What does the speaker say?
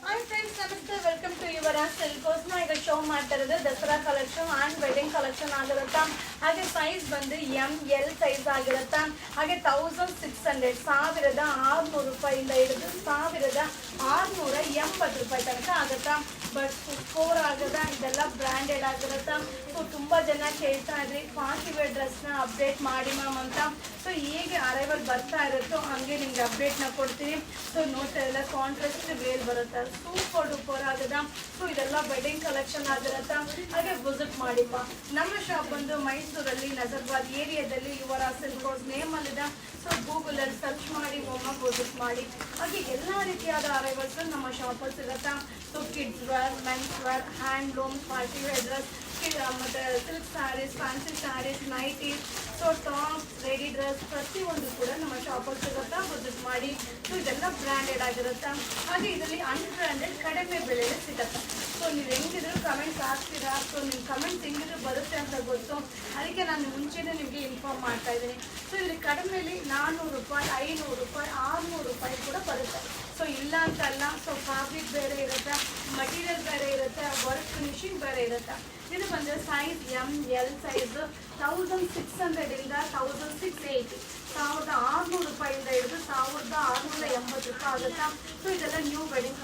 Hi friends, ನಮಸ್ತೆ. Welcome to Yuvraj ಸಿಲ್ಕೋಸ್ನ. ಈಗ ಶೋ ಮಾಡ್ತಾ ಇರೋದು Dasara collection and wedding collection ಆಗಿರುತ್ತಾ. ಹಾಗೆ ಸೈಜ್ ಬಂದು ML ಸೈಜ್ ಆಗಿರುತ್ತಾ. ಹಾಗೆ 1600 ರೂಪಾಯಿಂದ ಹಿಡಿದು 1680 ರೂಪಾಯಿ ತನಕ ಆಗುತ್ತಾ. ಬಟ್ ಸ್ಕೋರ್ ಆಗದ ಇದೆಲ್ಲ ಬ್ರ್ಯಾಂಡೆಡ್ ಆಗಿರುತ್ತಾ. ಸೊ ತುಂಬ ಜನ ಕೇಳ್ತಾ ಇದ್ರಿ ಪಾರ್ಟಿ ವೇರ್ ಡ್ರೆಸ್ನ ಅಪ್ಡೇಟ್ ಮಾಡಿ ಮ್ಯಾಮ್ ಅಂತ. ಸೊ ಹೇಗೆ ಅರೈವಲ್ ಬರ್ತಾ ಇರುತ್ತೋ ಹಾಗೆ ನಿಮ್ಗೆ ಅಪ್ಡೇಟ್ನ ಕೊಡ್ತೀವಿ. ಸೊ ನೋಡ್ತಾ ಎಲ್ಲ ಕಾಂಟ್ರಾಸ್ಟ್ ವೇಲ್ ಬರುತ್ತೆ, ಸೂಪರ್ ಡೂಪರ್ ಆಗದ. ಸೊ ಇದೆಲ್ಲ ವೆಡ್ಡಿಂಗ್ ಕಲೆಕ್ಷನ್ ಆಗಿರುತ್ತಾ. ಹಾಗೆ ವಿಸಿಟ್ ಮಾಡಿಪ್ಪ. ನಮ್ಮ ಶಾಪ್ ಬಂದು ಮೈಸೂರಲ್ಲಿ ನಜರ್ಬಾದ್ ಏರಿಯಾದಲ್ಲಿ ಯುವರಾಜ್ ಸಿಲ್ಕೋಸ್ ನೇಮಲ್ಲಿದೆ. ಸೊ ಗೂಗಲಲ್ಲಿ ಸರ್ಚ್ ಮಾಡಿ ಒಮ್ಮೆ ವಿಸಿಟ್ ಮಾಡಿ. ಹಾಗೆ ಎಲ್ಲ ರೀತಿಯಾದ ಅರೈವಲ್ಸ್ ನಮ್ಮ ಶಾಪಲ್ಲಿ ಸಿಗುತ್ತಾ. So kids wear, men's wear, handloom, party wear dress, ಮತ್ತು silk sarees, fancy sarees, nighties, so tops, ready dress ಪ್ರತಿಯೊಂದು ಕೂಡ ನಮ್ಮ ಶಾಪಲ್ಲಿ ಸಿಗುತ್ತಾ. ವಿಸಿಟ್ ಮಾಡಿ. ಸೊ ಇದೆಲ್ಲ ಬ್ರ್ಯಾಂಡೆಡ್ ಆಗಿರುತ್ತೆ. ಹಾಗೆ ಇದರಲ್ಲಿ ಅನ್ಬ್ರ್ಯಾಂಡೆಡ್ ಕಡಿಮೆ ಬೆಲೆಯಲ್ಲಿ ಸಿಗುತ್ತೆ. ಸೊ ನೀವು ಹೆಂಗಿದ್ರು ಕಮೆಂಟ್ಸ್ ಹಾಕ್ತೀರಾ. ಸೊ ನಿಮ್ಮ ಕಮೆಂಟ್ಸ್ ಹೆಂಗಿದ್ರು ಬರುತ್ತೆ ಅಂತ ಗೊತ್ತು, ಅದಕ್ಕೆ ನಾನು ಮುಂಚೆನೇ ನಿಮಗೆ ಇನ್ಫಾರ್ಮ್ ಮಾಡ್ತಾ ಇದ್ದೀನಿ. ಸೊ ಇಲ್ಲಿ ಕಡಿಮೆಯಲ್ಲಿ 400 ರೂಪಾಯಿ, 500 ರೂಪಾಯಿ, 600 ರೂಪಾಯಿ ಕೂಡ ಬರುತ್ತೆ. ಸೊ ಇಲ್ಲ ಅಂತಲ್ಲ. ಸೊ ಫ್ಯಾಬ್ರಿಕ್ ಬೇರೆ ಇರುತ್ತೆ, ಮಟೀರಿಯಲ್ ಬೇರೆ ಇರುತ್ತೆ, ವರ್ಕ್ ಫಿನಿಶಿಂಗ್ ಬೇರೆ ಇರುತ್ತೆ. ಇದು ಬಂದರೆ ಸೈಜ್ ML ಸೈಜು 1600ಇಂದ 1680, 1600 ರೂಪಾಯಿಂದ ಹಿಡಿದು 1680 ರೂಪಾಯಿ ಆಗುತ್ತಾ. ಸೊ ಇದೆಲ್ಲ ನ್ಯೂ ವೆಡ್ಡಿಂಗ್